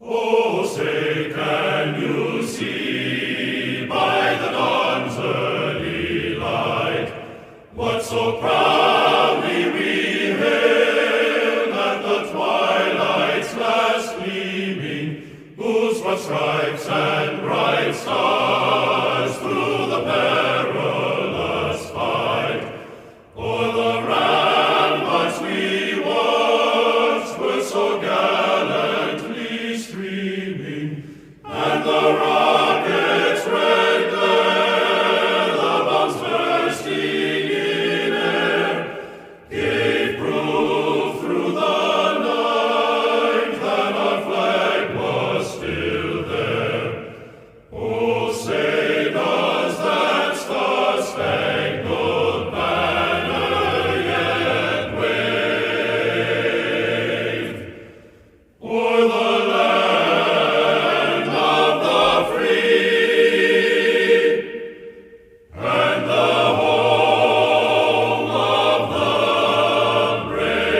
Oh, say, can you see by the dawn's early light what so proudly we hailed at the twilight's last gleaming, whose broad stripes and bright stars through the perilous fight o'er the ramparts we watched were so gallantly streaming, and the rockets' red glare, the bombs bursting in air, gave proof through the night that our flag was still there. Oh, say does that star-spangled banner yet wave o'er the land of the free and the home of the brave?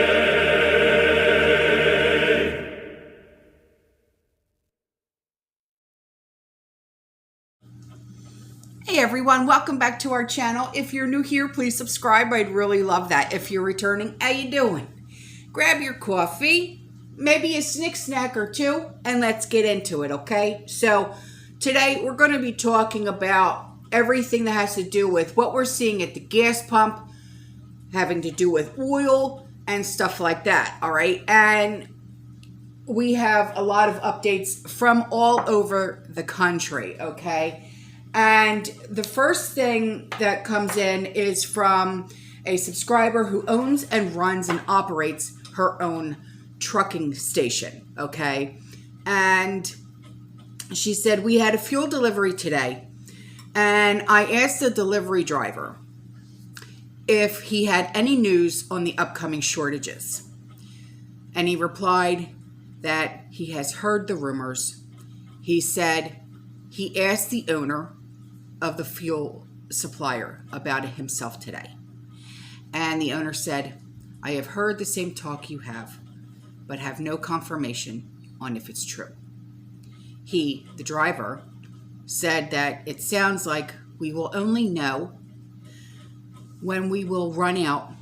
Hey everyone, welcome back to our channel. If you're new here, please subscribe. I'd really love that. If you're returning, how you doing? Grab your coffee, maybe a snack or two, and let's get into it, okay? So today we're going to be talking about everything that has to do with what we're seeing at the gas pump, having to do with oil and stuff like that, all right? And we have a lot of updates from all over the country, okay? And the first thing that comes in is from a subscriber who owns and runs and operates her own trucking station, okay? And she said, we had a fuel delivery today, and I asked the delivery driver if he had any news on the upcoming shortages. And he replied that he has heard the rumors. He said he asked the owner of the fuel supplier about it himself today. And the owner said, I have heard the same talk you have, but have no confirmation on if it's true. He, the driver, said that it sounds like we will only know when we will run out,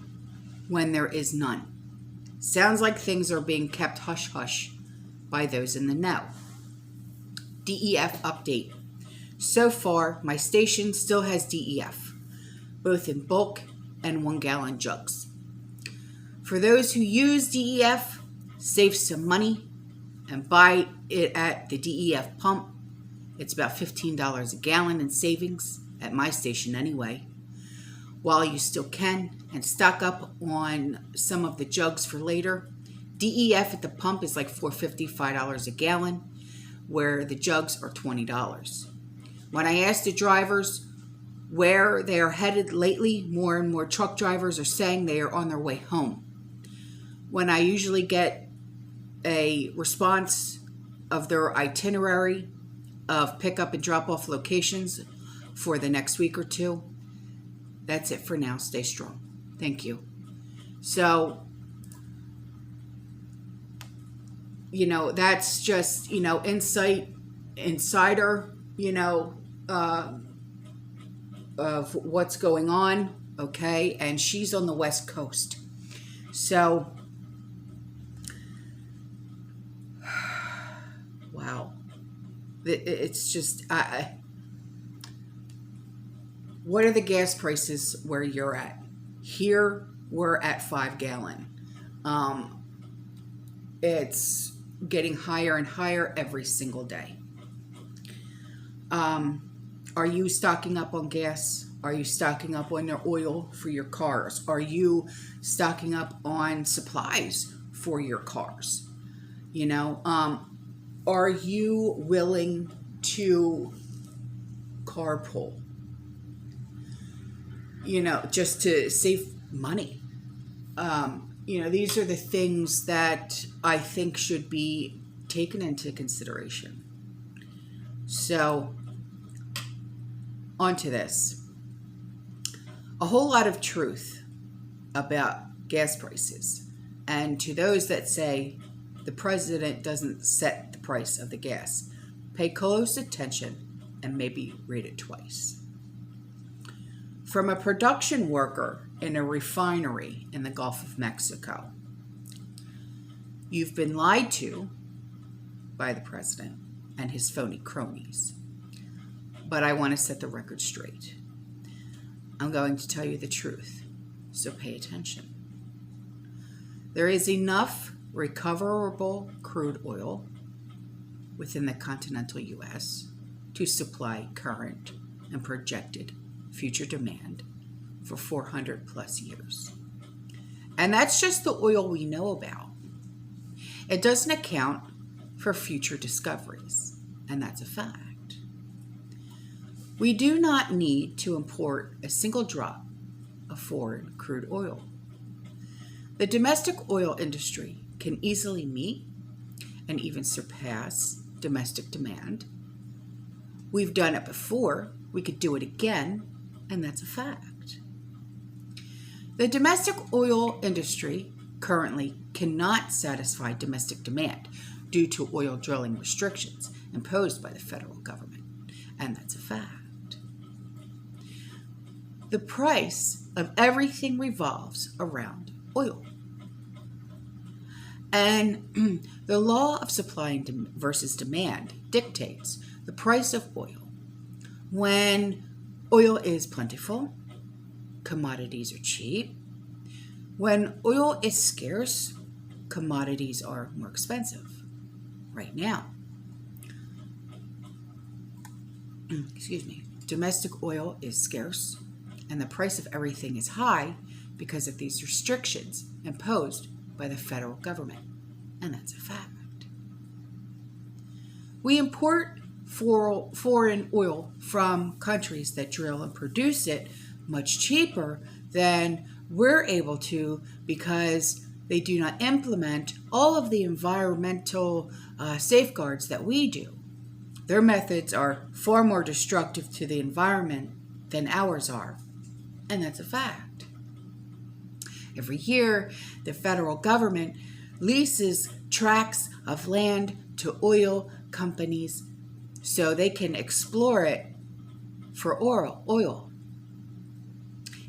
when there is none. Sounds like things are being kept hush-hush by those in the know. DEF update. So far, my station still has DEF, both in bulk and 1 gallon jugs. For those who use DEF, save some money and buy it at the DEF pump. It's about $15 a gallon in savings, at my station anyway. While you still can, and stock up on some of the jugs for later. DEF at the pump is like $4.50, $5 a gallon, where the jugs are $20. When I asked the drivers where they are headed lately, more and more truck drivers are saying they are on their way home. When I usually get a response of their itinerary of pickup and drop-off locations for the next week or two, that's it for now. Stay strong. Thank you. So, that's just, insider, of what's going on, okay? And she's on the West Coast. So, wow. It's just, what are the gas prices where you're at? Here, we're at 5 gallon. It's getting higher and higher every single day. Are you stocking up on gas? Are you stocking up on your oil for your cars? Are you stocking up on supplies for your cars? Are you willing to carpool? Just to save money. These are the things that I think should be taken into consideration. So, on to this. A whole lot of truth about gas prices. And to those that say The president doesn't set the price of the gas. Pay close attention and maybe read it twice. From a production worker in a refinery in the Gulf of Mexico, you've been lied to by the president and his phony cronies. But I want to set the record straight. I'm going to tell you the truth, so pay attention. There is enough recoverable crude oil within the continental U.S. to supply current and projected future demand for 400 plus years. And that's just the oil we know about. It doesn't account for future discoveries, and that's a fact. We do not need to import a single drop of foreign crude oil. The domestic oil industry can easily meet and even surpass domestic demand. We've done it before, we could do it again, and that's a fact. The domestic oil industry currently cannot satisfy domestic demand due to oil drilling restrictions imposed by the federal government, and that's a fact. The price of everything revolves around oil. And the law of supply versus demand dictates the price of oil. When oil is plentiful, commodities are cheap. When oil is scarce, commodities are more expensive. Right now, domestic oil is scarce, and the price of everything is high because of these restrictions imposed by the federal government, and that's a fact. We import foreign oil from countries that drill and produce it much cheaper than we're able to because they do not implement all of the environmental safeguards that we do. Their methods are far more destructive to the environment than ours are, and that's a fact. Every year, the federal government leases tracts of land to oil companies so they can explore it for oil.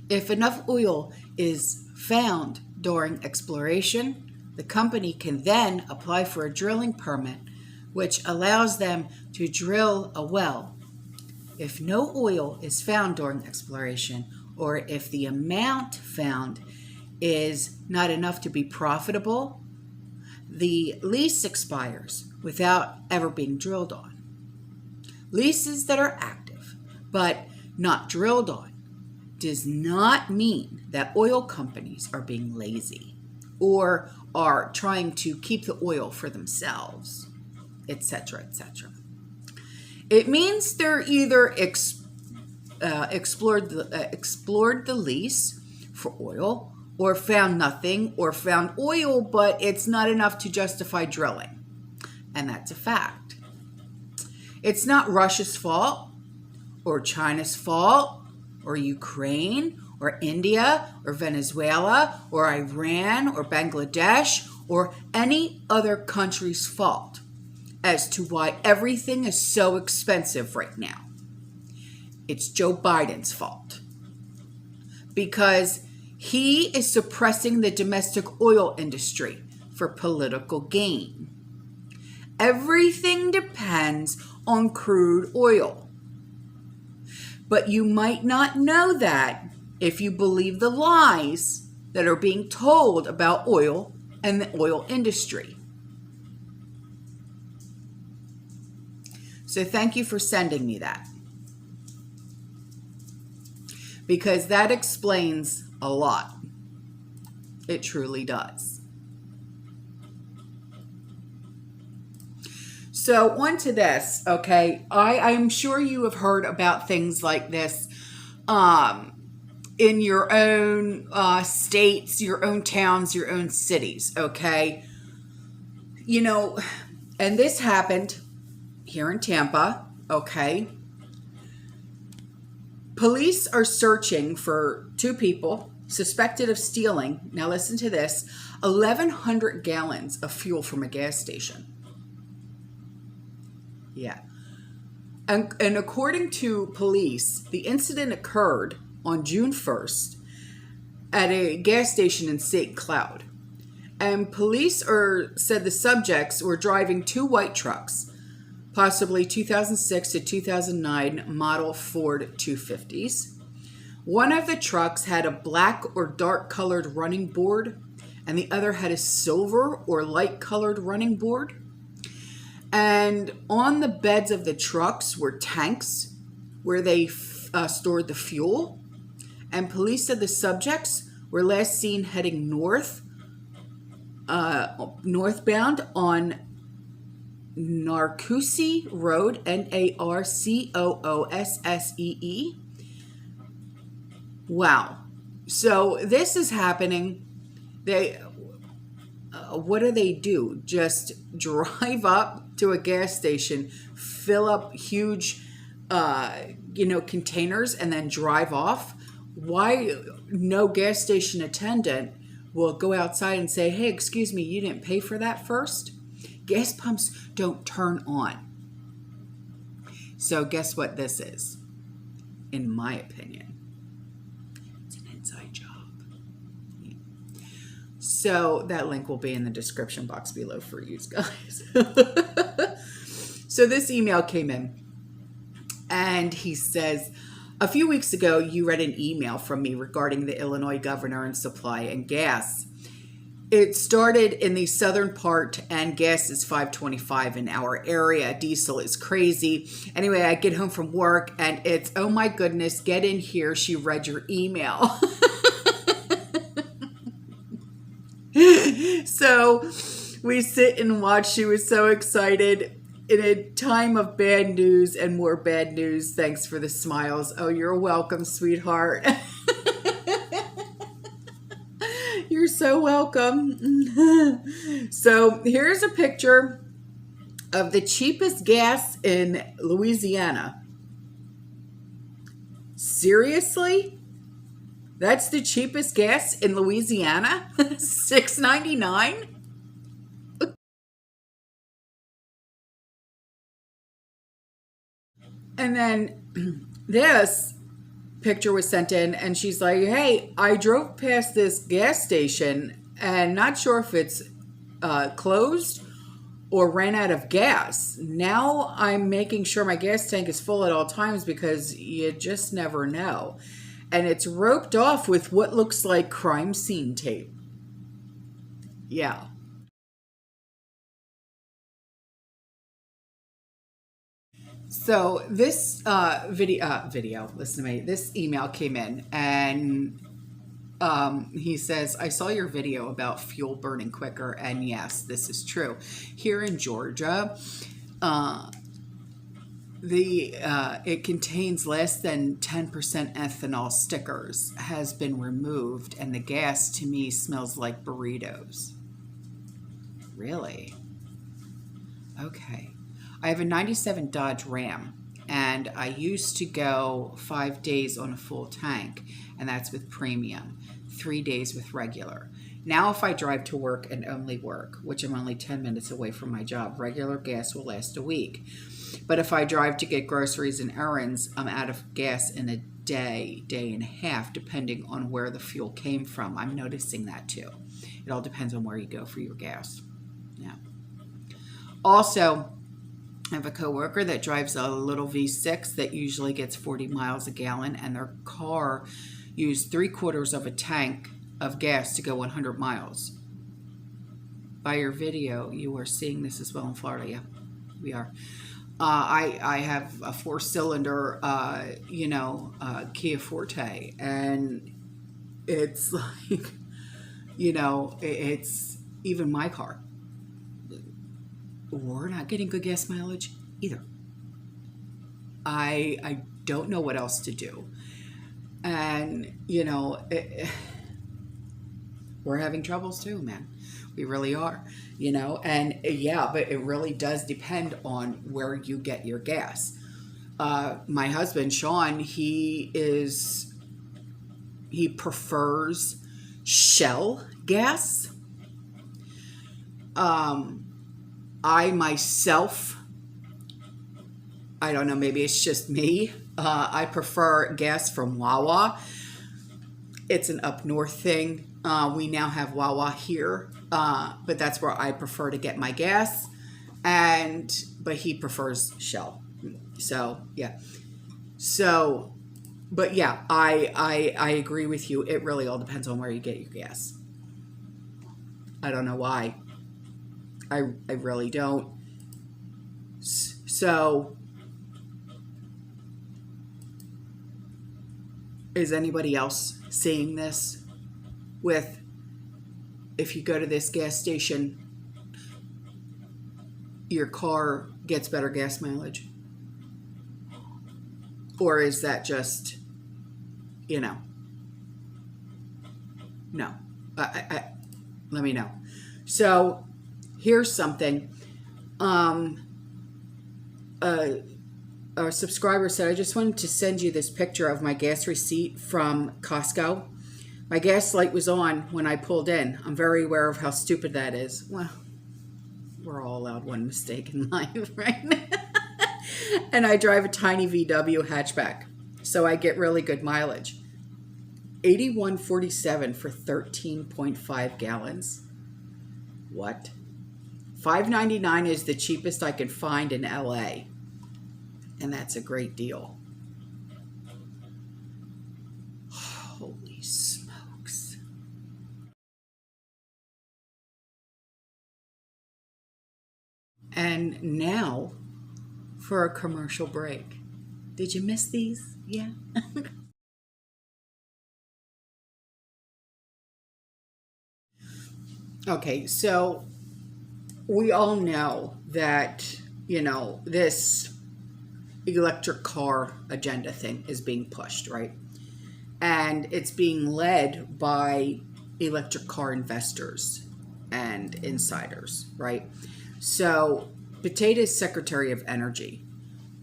If enough oil is found during exploration, the company can then apply for a drilling permit, which allows them to drill a well. If no oil is found during exploration, or if the amount found is not enough to be profitable, the lease expires without ever being drilled on. Leases that are active but not drilled on does not mean that oil companies are being lazy or are trying to keep the oil for themselves, etc., etc. It means they're either explored the lease for oil, or found nothing, or found oil, but it's not enough to justify drilling. And that's a fact. It's not Russia's fault, or China's fault, or Ukraine, or India, or Venezuela, or Iran, or Bangladesh, or any other country's fault as to why everything is so expensive right now. It's Joe Biden's fault. Because he is suppressing the domestic oil industry for political gain. Everything depends on crude oil. But you might not know that if you believe the lies that are being told about oil and the oil industry. So thank you for sending me that. Because that explains a lot. It truly does. So on to this, okay? I'm sure you have heard about things like this in your own states, your own towns, your own cities, okay? You know, and this happened here in Tampa, okay? Police are searching for two people suspected of stealing, now listen to this, 1,100 gallons of fuel from a gas station. Yeah. And according to police, the incident occurred on June 1st at a gas station in St. Cloud. And police said the subjects were driving two white trucks, possibly 2006 to 2009 model Ford 250s. One of the trucks had a black or dark colored running board, and the other had a silver or light colored running board. And on the beds of the trucks were tanks where they stored the fuel. And police said the subjects were last seen heading northbound on Narcoossee Road, Narcoossee. Wow. So this is happening. What do? Just drive up to a gas station, fill up huge, containers, and then drive off? Why no gas station attendant will go outside and say, hey, excuse me, you didn't pay for that first? Gas pumps don't turn on. So guess what this is? In my opinion, it's an inside job. Yeah. So that link will be in the description box below for you guys. So this email came in and he says, a few weeks ago, you read an email from me regarding the Illinois governor and supply and gas. It started in the southern part, and gas is $5.25 in our area. Diesel is crazy. Anyway, I get home from work, and it's, oh my goodness, get in here. She read your email. So we sit and watch. She was so excited. In a time of bad news and more bad news, thanks for the smiles. Oh, you're welcome, sweetheart. You're so welcome. So here's a picture of the cheapest gas in Louisiana. Seriously? That's the cheapest gas in Louisiana? $6.99? And then this picture was sent in and she's like, hey, I drove past this gas station and not sure if it's closed or ran out of gas. Now I'm making sure my gas tank is full at all times because you just never know. And it's roped off with what looks like crime scene tape. Yeah. So this video, listen to me, this email came in and he says, I saw your video about fuel burning quicker, and yes, this is true. Here in Georgia, it contains less than 10% ethanol stickers has been removed, and the gas to me smells like burritos. Really? Okay. I have a 97 Dodge Ram, and I used to go 5 days on a full tank, and that's with premium, 3 days with regular. Now if I drive to work and only work, which I'm only 10 minutes away from my job, regular gas will last a week. But if I drive to get groceries and errands, I'm out of gas in a day, day and a half, depending on where the fuel came from. I'm noticing that too. It all depends on where you go for your gas. Yeah. Also, I have a coworker that drives a little V6 that usually gets 40 miles a gallon, and their car used 3/4 of a tank of gas to go 100 miles. By your video, you are seeing this as well in Florida. Yeah, we are. I have a 4-cylinder, Kia Forte, and it's like, it's even my car. We're not getting good gas mileage either. I don't know what else to do. And, we're having troubles too, man. We really are, and yeah, but it really does depend on where you get your gas. My husband, Sean, he is he prefers shell gas. I myself, I don't know, maybe it's just me. I prefer gas from Wawa. It's an up north thing. We now have Wawa here, but that's where I prefer to get my gas. But he prefers Shell. So yeah. So, but yeah, I agree with you. It really all depends on where you get your gas. I don't know why. I really don't. So, is anybody else seeing this? With, if you go to this gas station, your car gets better gas mileage? Or is that just, no? Let me know. So here's something. A subscriber said, I just wanted to send you this picture of my gas receipt from Costco. My gas light was on when I pulled in. I'm very aware of how stupid that is. Well, we're all allowed one mistake in life, right? And I drive a tiny VW hatchback, so I get really good mileage. 81.47 for 13.5 gallons. What? $5.99 is the cheapest I could find in LA, and that's a great deal. Holy smokes. And now for a commercial break. Did you miss these? Yeah. Okay, so we all know that, this electric car agenda thing is being pushed, right? And it's being led by electric car investors and insiders, right? So Potato's Secretary of Energy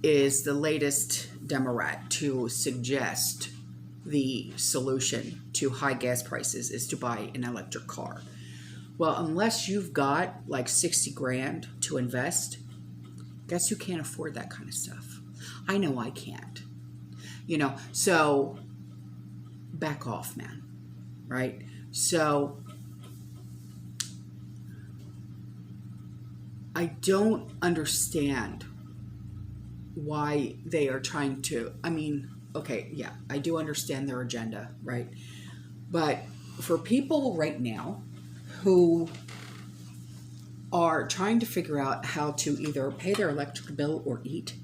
is the latest Democrat to suggest the solution to high gas prices is to buy an electric car. Well, unless you've got like 60 grand to invest, guess who can't afford that kind of stuff? I know I can't. So back off, man, right? So I don't understand why they are trying to, okay, yeah, I do understand their agenda, right? But for people right now who are trying to figure out how to either pay their electric bill or eat,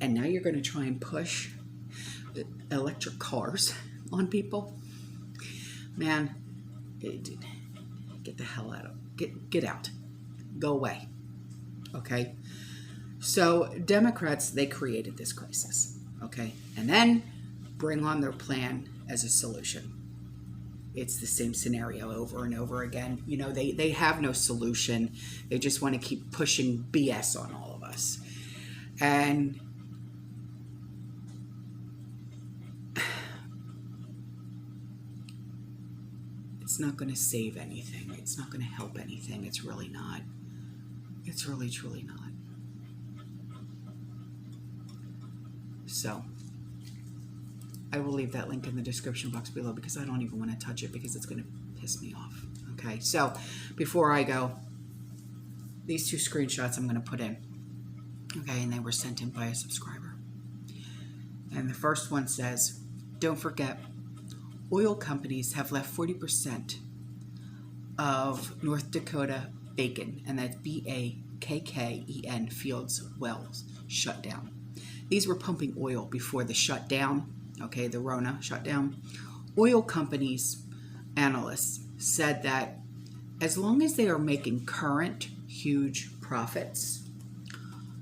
and now you're going to try and push electric cars on people, man, get the hell out of, get out, go away, okay? So Democrats, they created this crisis, okay? And then bring on their plan as a solution. It's the same scenario over and over again. They have no solution. They just want to keep pushing BS on all of us. And it's not going to save anything. It's not going to help anything. It's really not. It's really, truly not. So I will leave that link in the description box below because I don't even want to touch it because it's going to piss me off. Okay, so before I go, these two screenshots I'm going to put in. Okay, and they were sent in by a subscriber. And the first one says, don't forget, oil companies have left 40% of North Dakota Bacon, and that's BAKKEN fields wells shut down. These were pumping oil before the shutdown. Okay, the Rona shutdown. Oil companies, analysts, said that as long as they are making current huge profits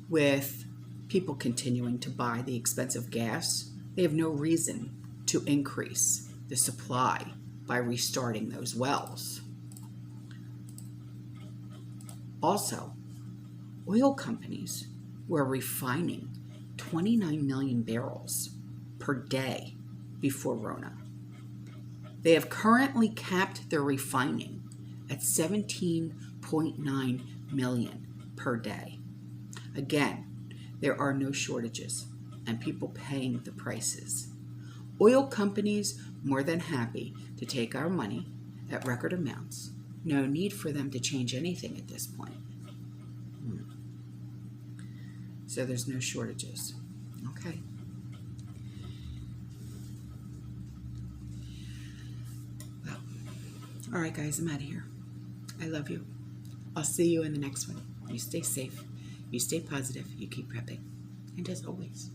with people continuing to buy the expensive gas, they have no reason to increase the supply by restarting those wells. Also, oil companies were refining 29 million barrels per day before Rona. They have currently capped their refining at 17.9 million per day. Again, there are no shortages and people paying the prices. Oil companies more than happy to take our money at record amounts. No need for them to change anything at this point. So there's no shortages. Okay. Well, all right, guys, I'm out of here. I love you. I'll see you in the next one. You stay safe. You stay positive. You keep prepping. And as always,